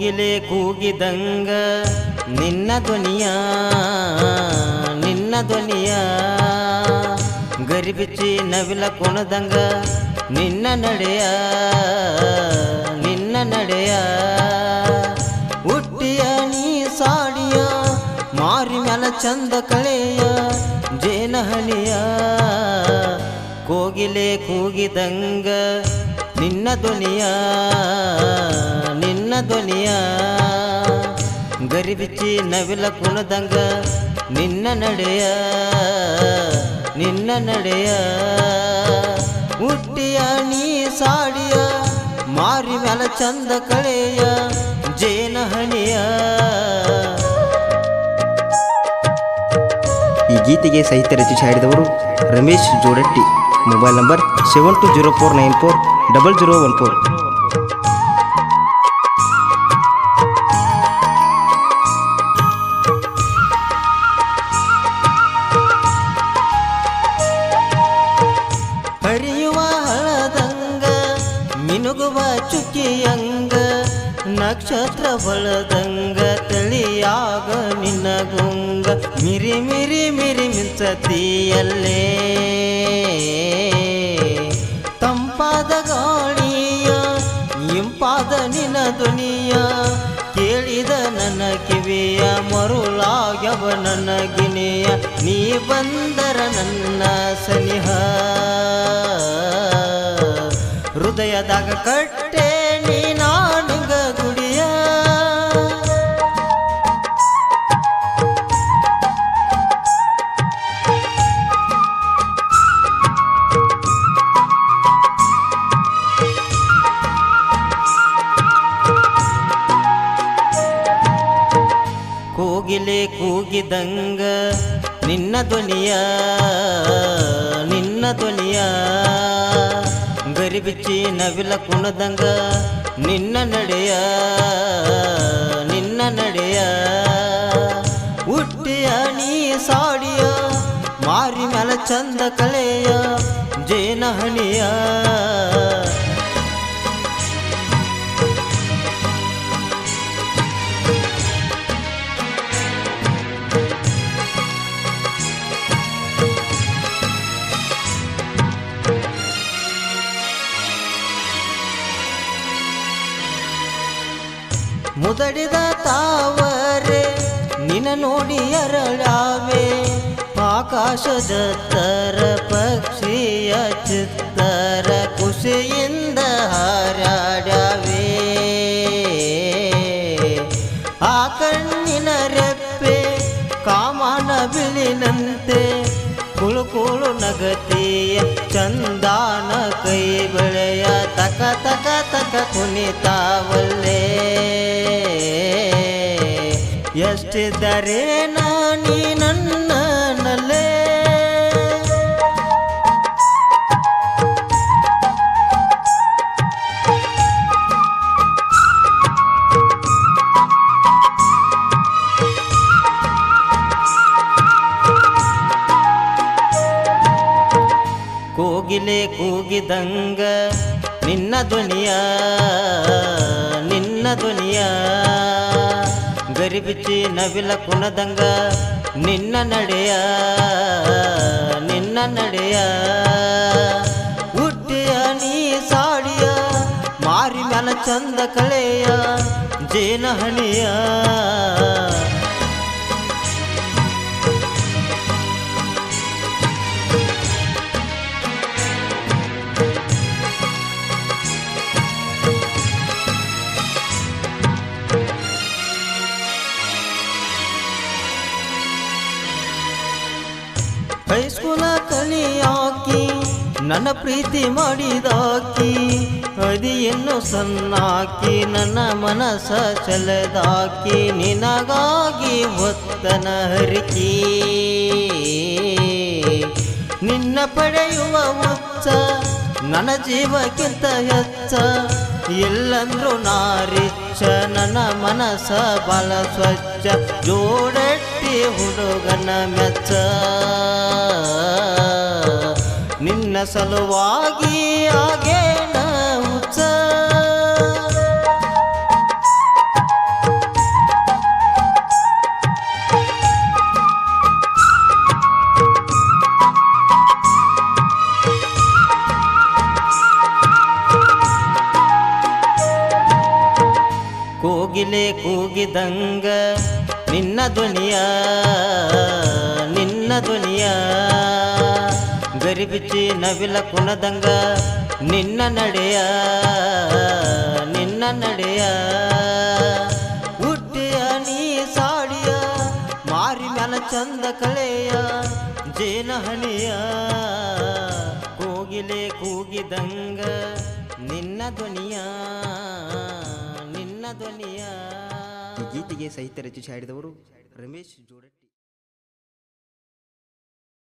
ಕೋಗಿಲೆ ಕೂಗಿದಂಗ ನಿನ್ನ ಧ್ವನಿಯ ಗರಿಬಿಚ್ಚಿ ನವಿಲ ಕೊಣದಂಗ ನಿನ್ನ ನಡೆಯ ಹುಟ್ಟಿಯ ನೀ ಸಾಡಿಯ ಮಾರಿ ಮ್ಯಾಲ ಚಂದ ಕಳೆಯ ಜೇನಹಣಿಯ ಕೋಗಿಲೆ ಕೂಗಿದಂಗ ನಿನ್ನ ಧ್ವನಿಯ ಗರಿಬಿಚ್ಚಿ ನವಿಲ ಕುಣದಂಗ ನಿನ್ನ ನಡೆಯ ಹುಟ್ಟಿಯ ನೀ ಸಾಡಿಯ ಮಾರಿ ಮ್ಯಾಲ ಚಂದ ಕಳೆಯ ಜೇನಹಣಿಯ. ಈ ಗೀತೆಗೆ ಸಾಹಿತ್ಯ ರಚಿಸಿ ಹಾಡಿದವರು ರಮೇಶ್ ಜೋಡಟ್ಟಿ. Mobile number 7204940014. ಹರಿಯುವ ಹಳದಂಗ ಮಿನುಗುವ ಚುಕ್ಕಿಯಂಗ ನಕ್ಷತ್ರ ಬಳದಂಗ ತಳಿಯಾಗ ನಿನ್ನ ಗುಂಗ ಮಿರಿ ಮಿರಿ ಮಿರಿ ಮಿಂಚತಿಯಲ್ಲೇ ತಂಪಾದ ಗಾಳಿಯ ಇಂಪಾದ ನಿನ್ನ ಧ್ವನಿಯ ಕೇಳಿದ ನನ್ನ ಕಿವಿಯ ಮರುಳಾಗ್ಯವ ನನ್ನ ಗಿಣಿಯ ನೀ ಬಂದರ ನನ್ನ ಸನಿಹ ಹೃದಯದಾಗ ಕಟ್ಟೆ ನೀ ನಾನುಗ ಗುಡಿಯ ಕೋಗಿಲೆ ಕೂಗಿದಂಗ ನಿನ್ನ ಧ್ವನಿಯ ಗರಿಬಿಚ್ಚಿ ನವಿಲ ಕುಣದಂಗ ನಿನ್ನ ನಡೆಯ ಹುಟ್ಟಿಯ ನೀ ಸಾಡಿಯ ಮಾರಿ ಮ್ಯಾಲ ಚಂದ ಕಳೆಯ ಜೇನಹಣಿಯ. ಮುದಡಿದ ತಾವರೆ ನಿನ ನೋಡಿ ಅರಳಾವೆ ಆಕಾಶದ ತರ ಪಕ್ಷಿಯ ಚಿತ್ತರ ಖುಷಿಯಿಂದ ಹಾರಾಡವೆ ಆ ಕಣ್ಣಿನ ರೆಪ್ಪೆ ಕಾಮನ ಬಿಳಿನಂತೆ ಕುಳುಕುಳು ನಗತಿಯ ಚಂದಾನ ಕೈ ಬೆಳೆಯ ತಕ ತಕ ತಕ ಕುಣಿತಾವಲ್ಲೇ ಎಷ್ಟಿದ್ದರೆ ನೀ ನನ್ನಲ್ಲೇ ಕೋಗಿಲೆ ಕೂಗಿದಂಗ ನಿನ್ನ ಧ್ವನಿಯ ಗರಿಬಿಚ್ಚಿ ನವಿಲ ಕುಣದಂಗ ನಿನ್ನ ನಡೆಯ ಹುಟ್ಟಿಯ ನೀ ಸಾಡಿಯ ಮಾರಿ ಮ್ಯಾಲ ಚಂದ ಕಳೆಯ ಜೇನಹಣಿಯ. ಹೈಸ್ಕೂಲ ಕಲಿಯಾಕಿ ನನ್ನ ಪ್ರೀತಿ ಮಾಡಿದಾಕಿ ಅದಿಯನ್ನು ಸಣ್ಣಾಕಿ ನನ್ನ ಮನಸ ಚಲದಾಕಿ ನಿನಗಾಗಿ ಹೊತ್ತನ ಹರಿಕಿ ನಿನ್ನ ಪಡೆಯುವ ಹುಚ್ಚ ನನ್ನ ಜೀವಕ್ಕಿಂತ ಹೆಚ್ಚ ಎಲ್ಲಂದ್ರೂ ನಾರಿಚ್ಚ ನನ್ನ ಮನಸ ಬಾಳ ಸ್ವಚ್ಛ ಜೋಡಟ್ಟಿ ಹುಡುಗನ ಮೆಚ್ಚ ನಿನ್ನ ಸಲುವಾಗಿ ಆಗೇನ ಹುಚ್ಚ ಕೂಗಿದಂಗ ನಿನ್ನ ಧ್ವನಿಯ ಗರಿಬಿಚ್ಚಿ ನವಿಲ ಕುಣದಂಗ ನಿನ್ನ ನಡೆಯ ಹುಟ್ಟಿಯ ನೀ ಸಾಡಿಯ ಮಾರಿ ಮ್ಯಾಲ ಚಂದ ಕಳೆಯ ಜೇನ ಹಣಿಯ ಕೋಗಿಲೆ ಕೂಗಿದಂಗ ನಿನ್ನ ಧ್ವನಿಯ ಈ ಗೀತೆಗೆ ಸಾಹಿತ್ಯ ರಚಿಸಿ ಹಾಡಿದವರು ರಮೇಶ್ ಜೋಡಟ್ಟಿ.